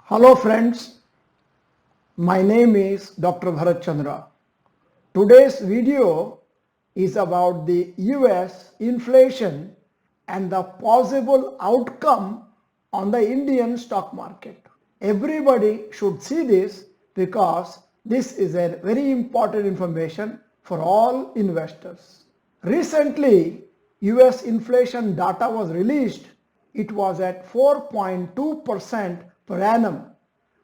Hello friends, my name is Dr. Bharat Chandra. Today's video is about the US inflation and the possible outcome on the Indian stock market. Everybody should see this because this is a very important information for all investors. Recently, US inflation data was released. It was at 4.2% per annum.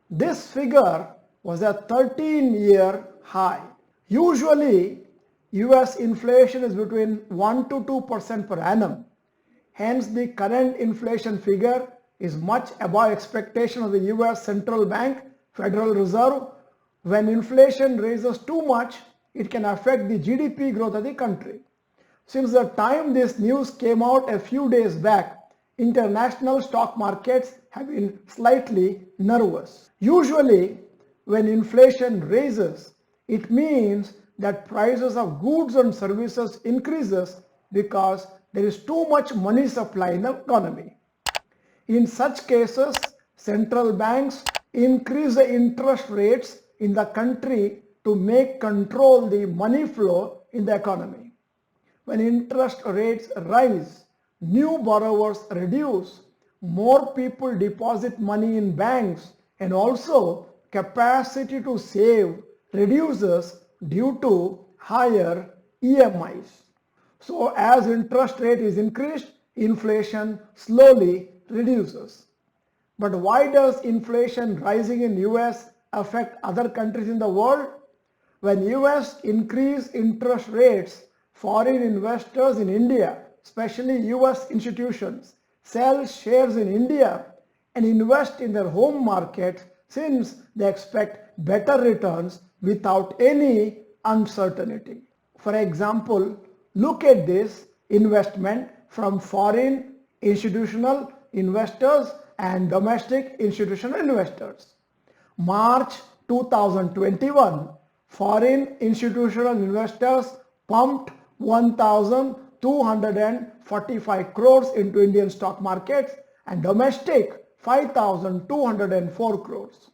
This figure was a 13-year high. Usually, US inflation is between 1 to 2% per annum. Hence, the current inflation figure is much above expectation of the US Central Bank, Federal Reserve. When inflation rises too much, it can affect the GDP growth of the country. Since the time this news came out a few days back, international stock markets have been slightly nervous. Usually, when inflation rises, it means that prices of goods and services increases because there is too much money supply in the economy. In such cases, central banks increase the interest rates in the country to control the money flow in the economy. When interest rates rise, new borrowers reduce, more people deposit money in banks, and also capacity to save reduces due to higher EMIs. So as interest rate is increased, inflation slowly reduces. But why does inflation rising in US affect other countries in the world? When US increase interest rates, foreign investors in India, especially US institutions, sell shares in India and invest in their home market since they expect better returns without any uncertainty. For example, look at this investment from foreign institutional investors and domestic institutional investors. March 2021, foreign institutional investors pumped 1,245 crores into Indian stock markets and domestic 5,204 crores.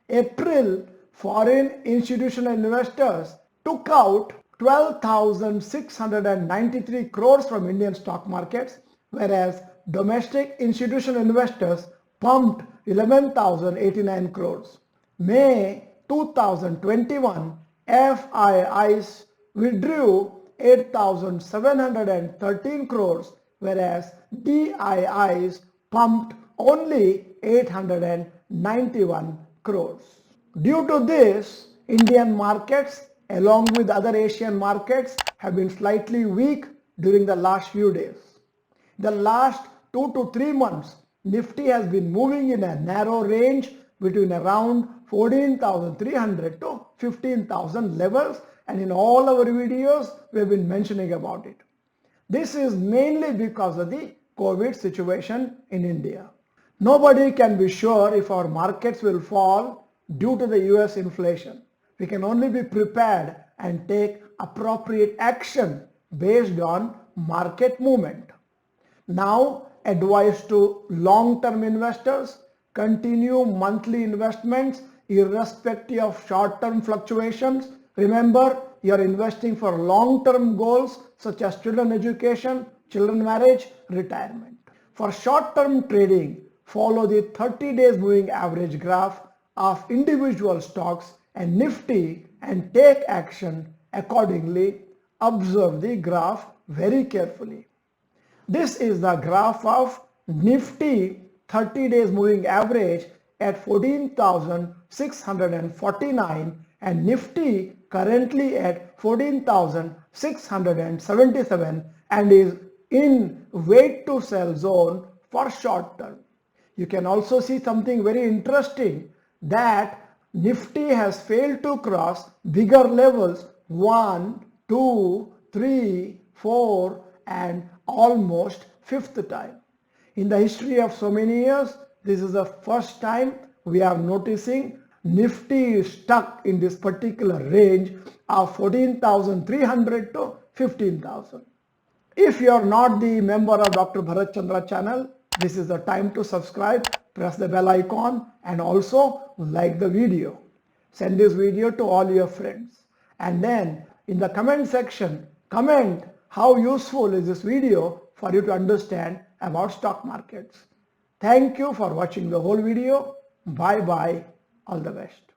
April, foreign institutional investors took out 12,693 crores from Indian stock markets, whereas domestic institutional investors pumped 11,089 crores. May 2021, FIIs withdrew 8,713 crores, whereas DIIs pumped only 891 crores. Due to this, Indian markets along with other Asian markets have been slightly weak during the last few days. The last 2 to 3 months, Nifty has been moving in a narrow range between around 14,300 to 15,000 levels, and in all our videos we have been mentioning about it. This is mainly because of the COVID situation in India. Nobody can be sure if our markets will fall due to the US inflation. We can only be prepared and take appropriate action based on market movement. Now, advice to long-term investors: continue monthly investments irrespective of short-term fluctuations. Remember, you are investing for long-term goals such as children education, children marriage, retirement. For short-term trading, follow the 30 days moving average graph of individual stocks and Nifty and take action accordingly. Observe the graph very carefully. This is the graph of Nifty 30 days moving average at 14,649 and Nifty currently at 14,677 and is in wait to sell zone for short term. You can also see something very interesting, that Nifty has failed to cross bigger levels 1, 2, 3, 4 and almost fifth time. In the history of so many years, this is the first time we are noticing Nifty is stuck in this particular range of 14,300 to 15,000. If you are not the member of Dr. Bharat Chandra channel, this is the time to subscribe. press the bell icon and also like the video. Send this video to all your friends. And then in the comment section, comment how useful is this video for you to understand about stock markets. Thank you for watching the whole video. Bye bye. All the best.